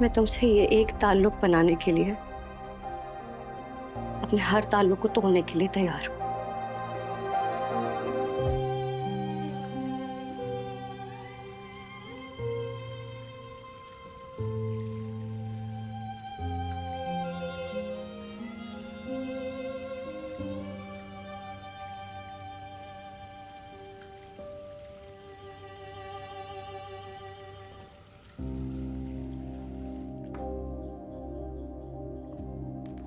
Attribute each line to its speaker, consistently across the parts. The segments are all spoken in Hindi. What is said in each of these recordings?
Speaker 1: मैं तुमसे ये एक ताल्लुक बनाने के लिए अपने हर ताल्लुक को तोड़ने के लिए तैयार हूँ।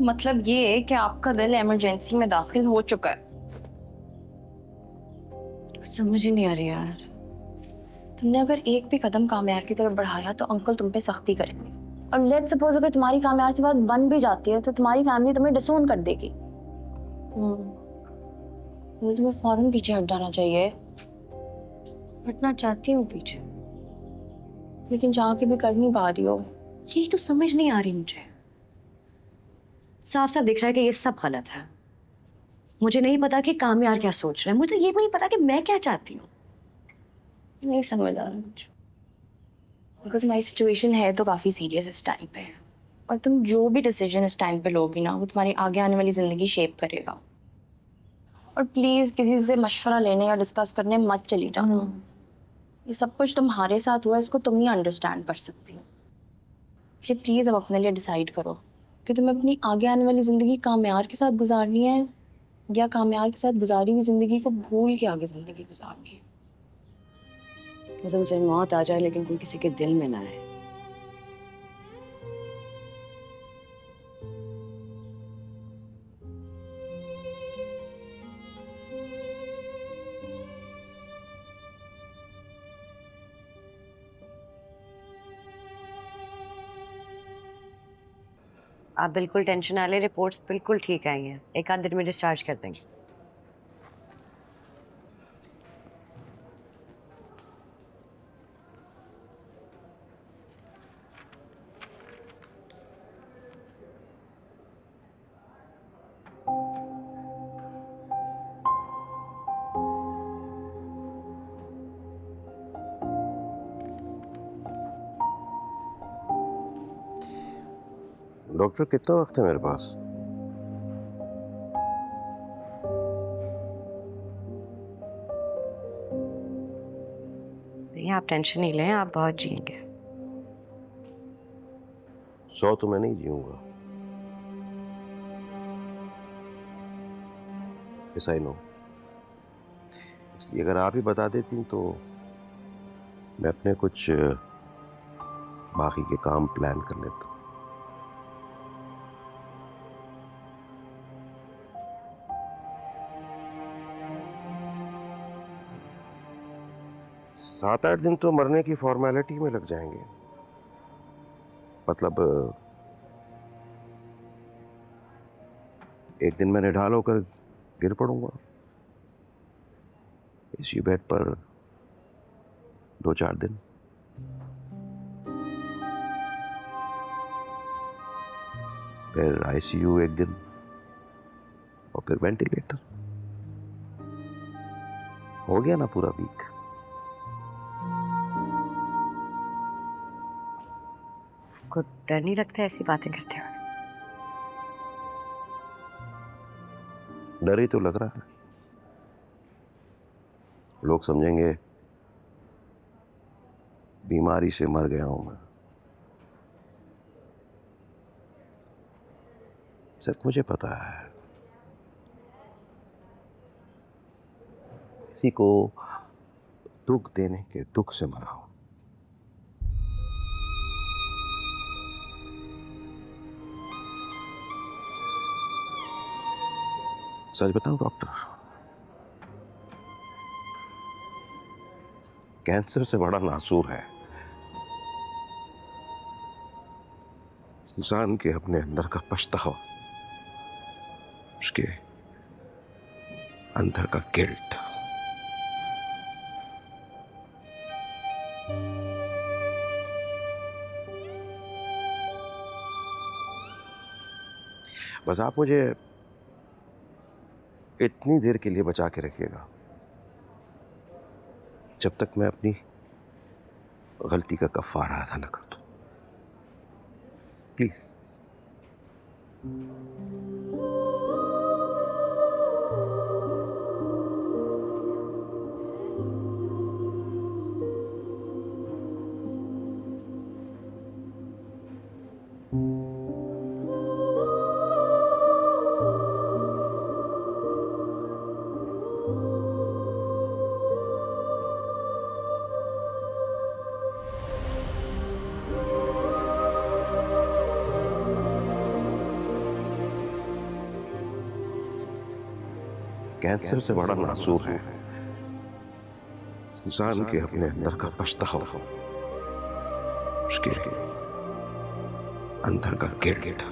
Speaker 2: मतलब ये है कि आपका दिल इमरजेंसी में दाखिल हो चुका है।
Speaker 1: कुछ समझ ही नहीं आ रही यार।
Speaker 2: तुमने अगर एक भी कदम कामयार की तरफ बढ़ाया तो अंकल तुम पे सख्ती करेंगे। और लेट्स सपोज अगर तुम्हारी कामयार से बात बन भी जाती है तो तुम्हारी फैमिली तुम्हें डिसोन कर देगी। तो तुम्हें फौरन पीछे हट जाना चाहिए।
Speaker 1: हटना चाहती हूँ पीछे,
Speaker 2: लेकिन चाह के भी कर नहीं पा रही हो।
Speaker 1: यही तो समझ नहीं आ रही मुझे। साफ साफ दिख रहा है कि ये सब गलत है। मुझे नहीं पता कि कामयार क्या सोच रहे हैं, मुझे तो ये भी नहीं पता कि मैं क्या चाहती हूँ।
Speaker 2: नहीं समझ आ रहा मुझे। अगर तुम्हारी सिचुएशन है तो काफी सीरियस इस टाइम पे। और तुम जो भी डिसीजन इस टाइम पे लोगी ना वो तुम्हारी आगे आने वाली जिंदगी शेप करेगा। और प्लीज किसी से मशवरा लेने या डिस्कस करने मत चली जाना। ये सब कुछ तुम्हारे साथ हुआ, इसको तुम ही अंडरस्टैंड कर सकती हो। इसलिए प्लीज अब अपने लिए डिसाइड करो कि तुम्हें अपनी आगे आने वाली जिंदगी कामयार के साथ गुजारनी है या कामयार के साथ गुजारी हुई जिंदगी को भूल के आगे जिंदगी गुजारनी है।
Speaker 1: कसम से मौत आ जाए लेकिन कोई किसी के दिल में ना आए। आप बिल्कुल टेंशन ना लें, रिपोर्ट्स बिल्कुल ठीक आई हैं, एक आध दिन में डिस्चार्ज कर देंगे।
Speaker 3: डॉक्टर कितना वक्त है मेरे पास?
Speaker 1: नहीं, आप टेंशन नहीं लें, आप बहुत जिएंगे।
Speaker 3: 100 तो मैं नहीं जीऊंगा, ऐसा ही नो। इसलिए अगर आप ही बता देती तो मैं अपने कुछ बाकी के काम प्लान कर लेता। सात आठ दिन तो मरने की फॉर्मेलिटी में लग जाएंगे। मतलब एक दिन मैं निढाल होकर गिर पड़ूंगा इसी बेड पर, 2-4 दिन। फिर आईसीयू एक दिन और फिर वेंटिलेटर। हो गया ना पूरा वीक।
Speaker 1: आपको डर नहीं लगता ऐसी बातें करते हुए?
Speaker 3: डर ही तो लग रहा है। लोग समझेंगे बीमारी से मर गया हूं मैं। सिर्फ मुझे पता है किसी को दुख देने के दुख से मरा हूं। सच बताऊं डॉक्टर, कैंसर से बड़ा नासूर है इंसान के अपने अंदर का पछतावा, उसके अंदर का गिल्ट। बस आप मुझे इतनी देर के लिए बचा के रखिएगा जब तक मैं अपनी गलती का कफारा अदा न कर दूं। प्लीज। कैंसर से बड़ा नाजुक है इंसान के अपने अंदर का पछतावा, उसके अंदर का गिल्ट।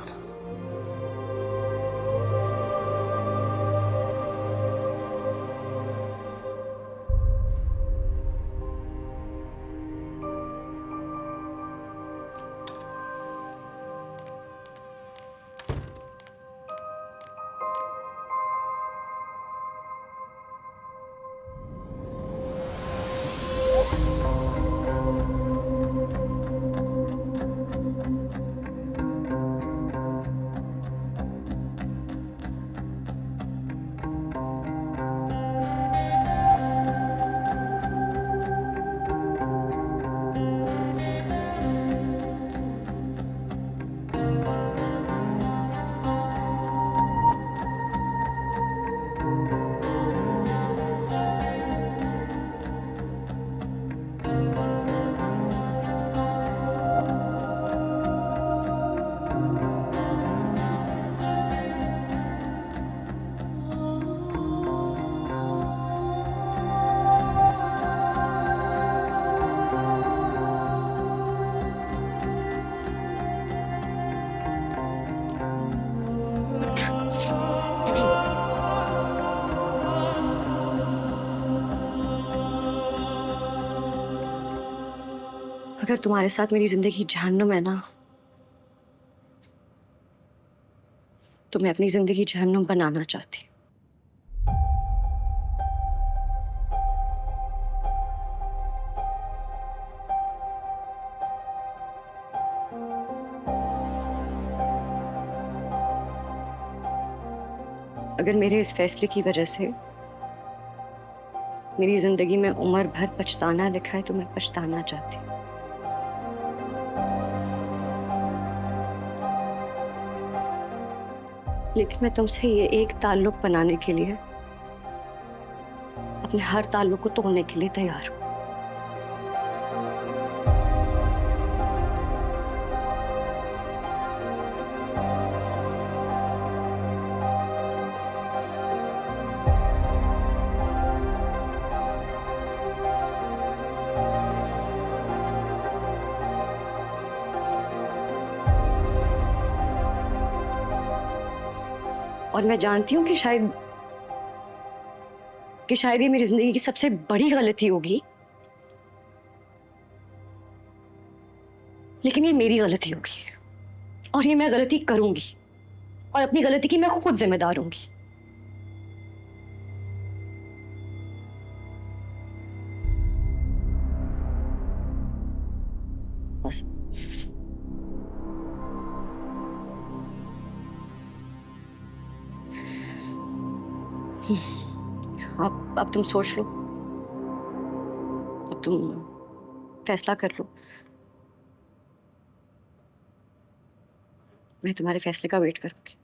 Speaker 1: अगर तुम्हारे साथ मेरी जिंदगी जहन्नुम है ना, तो मैं अपनी जिंदगी जहन्नुम बनाना चाहती हूँ। अगर मेरे इस फैसले की वजह से मेरी जिंदगी में उम्र भर पछताना लिखा है, तो मैं पछताना चाहती हूँ। लेकिन मैं तुमसे ये एक ताल्लुक बनाने के लिए अपने हर ताल्लुक को तोड़ने के लिए तैयार हूं। और मैं जानती हूँ कि शायद ये मेरी जिंदगी की सबसे बड़ी गलती होगी, लेकिन ये मेरी गलती होगी और ये मैं गलती करूंगी और अपनी गलती की मैं खुद जिम्मेदार होंगी। बस। अब तुम सोच लो, अब तुम फैसला कर लो। मैं तुम्हारे फैसले का वेट करूंगी।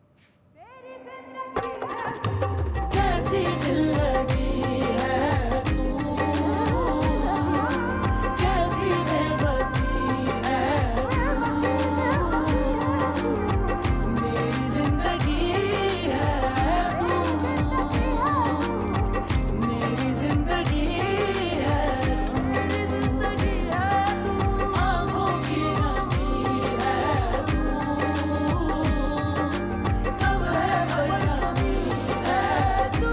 Speaker 4: कैसी दिल लगी है तू, कैसी बेबसी है तू, मेरी जिंदगी है तू, मेरी जिंदगी है तू, मेरी जिंदगी है तू, आंखों की नमी है तू, सब है बदनामी है तू,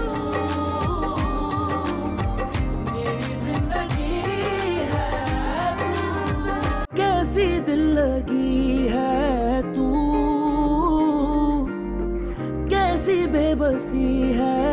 Speaker 4: मेरी जिंदगी है तू, कैसी दिल लगी है तू, कैसी बेबसी है